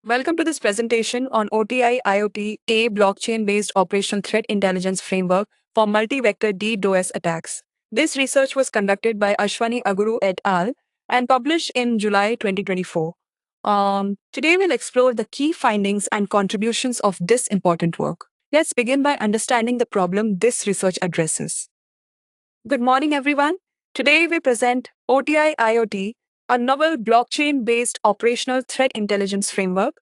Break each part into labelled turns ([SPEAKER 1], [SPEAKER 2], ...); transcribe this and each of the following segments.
[SPEAKER 1] Welcome to this presentation on OTI IoT, a blockchain-based operational threat intelligence framework for multi-vector DDoS attacks. This research was conducted by Ashwani Aguru et al. And published in July 2024. Today we'll explore the key findings and contributions of this important work. Let's begin by understanding the problem this research addresses. Good morning, everyone. Today we present OTI IoT, a novel blockchain-based operational threat intelligence framework.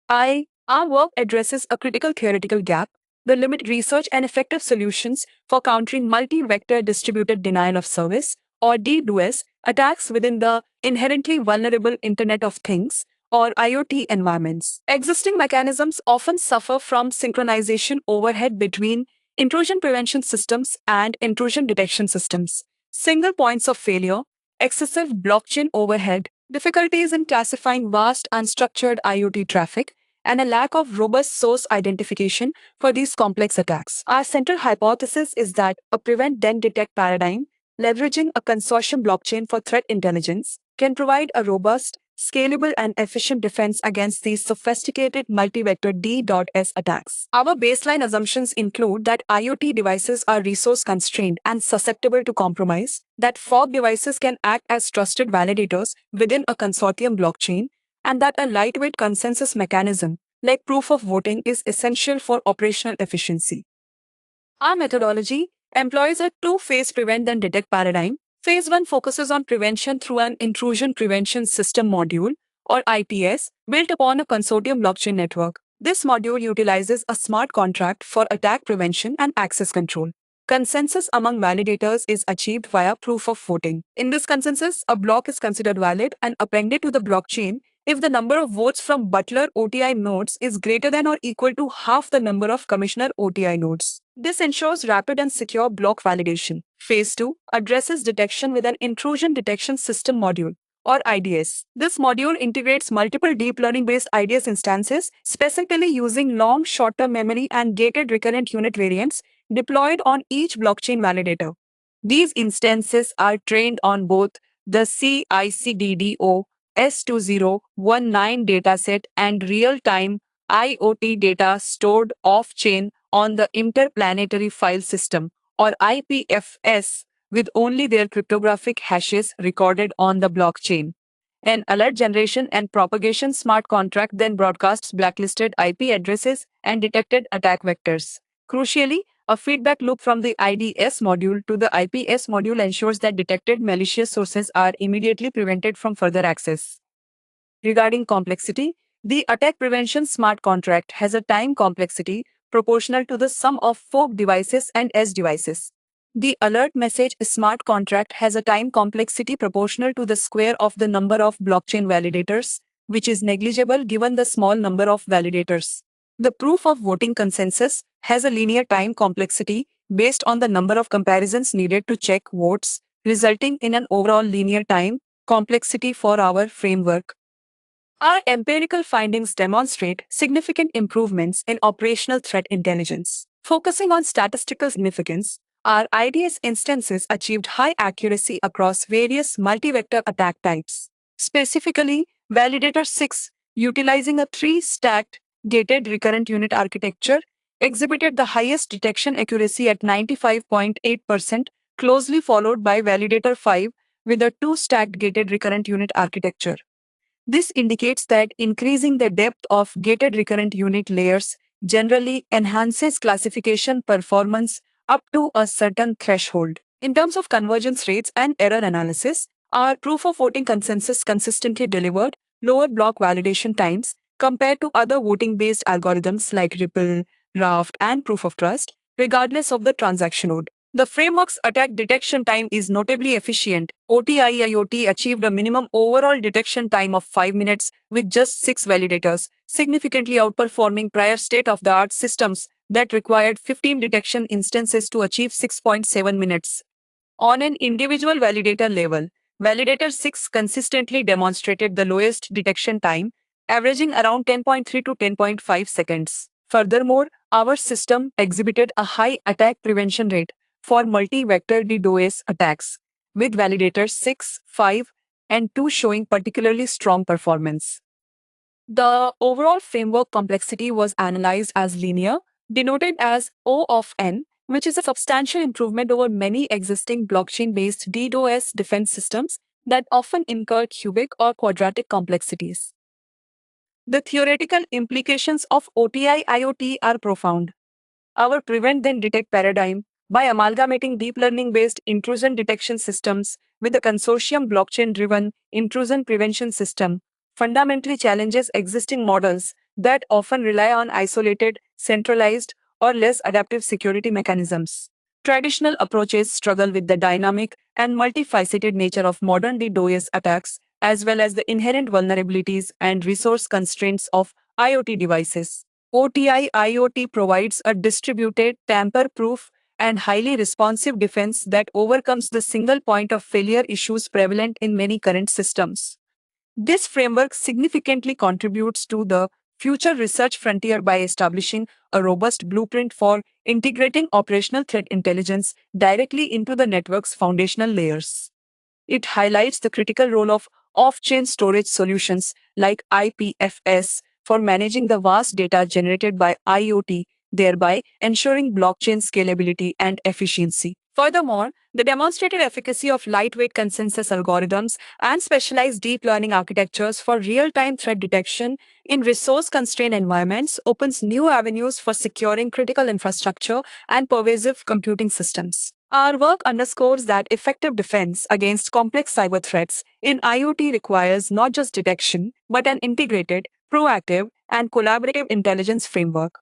[SPEAKER 1] Our work addresses a critical theoretical gap, the limit research and effective solutions for countering multi-vector distributed denial of service, or DDoS, attacks within the inherently vulnerable Internet of Things, or IoT environments. Existing mechanisms often suffer from synchronization overhead between intrusion prevention systems and intrusion detection systems, single points of failure, excessive blockchain overhead, difficulties in classifying vast unstructured IoT traffic, and a lack of robust source identification for these complex attacks. Our central hypothesis is that a prevent then detect paradigm, leveraging a consortium blockchain for threat intelligence, can provide a robust, scalable, and efficient defense against these sophisticated multi-vector DDoS attacks. Our baseline assumptions include that IoT devices are resource constrained and susceptible to compromise, that fog devices can act as trusted validators within a consortium blockchain, and that a lightweight consensus mechanism, like proof of voting, is essential for operational efficiency. Our methodology employs a two-phase prevent then detect paradigm. Phase 1 focuses on prevention through an intrusion prevention system module, or IPS, built upon a consortium blockchain network. This module utilizes a smart contract for attack prevention and access control. Consensus among validators is achieved via proof of voting. In this consensus, a block is considered valid and appended to the blockchain if the number of votes from Butler OTI nodes is greater than or equal to half the number of Commissioner OTI nodes. This ensures rapid and secure block validation. Phase 2 addresses detection with an intrusion detection system module, or IDS. This module integrates multiple deep learning-based IDS instances, specifically using long short-term memory and gated recurrent unit variants deployed on each blockchain validator. These instances are trained on both the CICDDO S2019 dataset and real-time IoT data stored off-chain on the Interplanetary File System, or IPFS, with only their cryptographic hashes recorded on the blockchain. An alert generation and propagation smart contract then broadcasts blacklisted IP addresses and detected attack vectors. Crucially, a feedback loop from the IDS module to the IPS module ensures that detected malicious sources are immediately prevented from further access. Regarding complexity, the attack prevention smart contract has a time complexity proportional to the sum of fork devices and S devices. The alert message smart contract has a time complexity proportional to the square of the number of blockchain validators, which is negligible given the small number of validators. The proof of voting consensus has a linear time complexity based on the number of comparisons needed to check votes, resulting in an overall linear time complexity for our framework. Our empirical findings demonstrate significant improvements in operational threat intelligence. Focusing on statistical significance, our IDS instances achieved high accuracy across various multi-vector attack types. Specifically, Validator 6, utilizing a three-stacked gated recurrent unit architecture, exhibited the highest detection accuracy at 95.8%, closely followed by Validator 5 with a two-stacked gated recurrent unit architecture. This indicates that increasing the depth of gated recurrent unit layers generally enhances classification performance up to a certain threshold. In terms of convergence rates and error analysis, our proof of voting consensus consistently delivered lower block validation times compared to other voting-based algorithms like Ripple, Raft, and Proof of Trust, regardless of the transaction node. The framework's attack detection time is notably efficient. OTI IoT achieved a minimum overall detection time of 5 minutes with just 6 validators, significantly outperforming prior state-of-the-art systems that required 15 detection instances to achieve 6.7 minutes. On an individual validator level, Validator 6 consistently demonstrated the lowest detection time, averaging around 10.3 to 10.5 seconds. Furthermore, our system exhibited a high attack prevention rate for multi-vector DDoS attacks, with validators 6, 5, and 2 showing particularly strong performance. The overall framework complexity was analyzed as linear, denoted as O of n, which is a substantial improvement over many existing blockchain based DDoS defense systems that often incur cubic or quadratic complexities. The theoretical implications of OTI IoT are profound. Our prevent then detect paradigm, by amalgamating deep learning based intrusion detection systems with a consortium blockchain driven intrusion prevention system, fundamentally challenges existing models that often rely on isolated, centralized, or less adaptive security mechanisms. Traditional approaches struggle with the dynamic and multifaceted nature of modern DDoS attacks, as well as the inherent vulnerabilities and resource constraints of IoT devices. OTI IoT provides a distributed, tamper proof, and highly responsive defense that overcomes the single point of failure issues prevalent in many current systems. This framework significantly contributes to the future research frontier by establishing a robust blueprint for integrating operational threat intelligence directly into the network's foundational layers. It highlights the critical role of off chain storage solutions like IPFS for managing the vast data generated by IoT, thereby ensuring blockchain scalability and efficiency. Furthermore, the demonstrated efficacy of lightweight consensus algorithms and specialized deep learning architectures for real time threat detection in resource constrained environments opens new avenues for securing critical infrastructure and pervasive computing systems. Our work underscores that effective defense against complex cyber threats in IoT requires not just detection, but an integrated, proactive, and collaborative intelligence framework.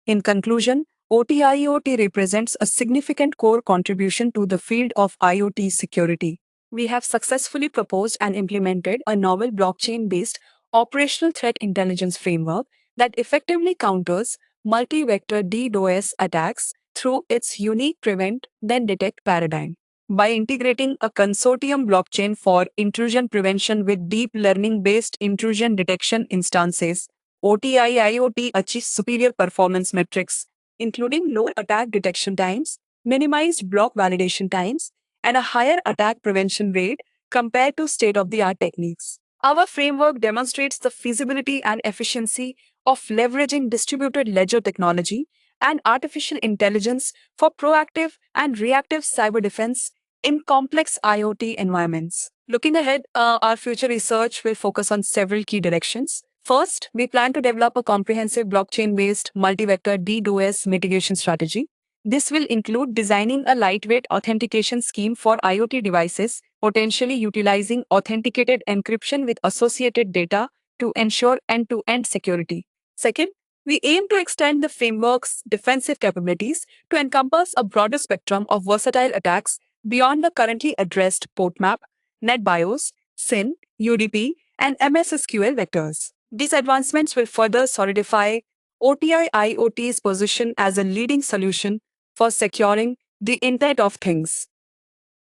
[SPEAKER 1] In conclusion, OT-IoT represents a significant core contribution to the field of IoT security. We have successfully proposed and implemented a novel blockchain-based operational threat intelligence framework that effectively counters multi-vector DDoS attacks through its unique prevent then detect paradigm. By integrating a consortium blockchain for intrusion prevention with deep learning based intrusion detection instances, OTI IoT achieves superior performance metrics, including low attack detection times, minimized block validation times, and a higher attack prevention rate compared to state of the art techniques. Our framework demonstrates the feasibility and efficiency of leveraging distributed ledger technology and artificial intelligence for proactive and reactive cyber defense in complex IoT environments. Looking ahead, our future research will focus on several key directions. First, we plan to develop a comprehensive blockchain based multi vector DDoS mitigation strategy. This will include designing a lightweight authentication scheme for IoT devices, potentially utilizing authenticated encryption with associated data to ensure end to end security. Second, we aim to extend the framework's defensive capabilities to encompass a broader spectrum of versatile attacks beyond the currently addressed PortMap, NetBIOS, SYN, UDP, and MSSQL vectors. These advancements will further solidify OTI IoT's position as a leading solution for securing the Internet of Things.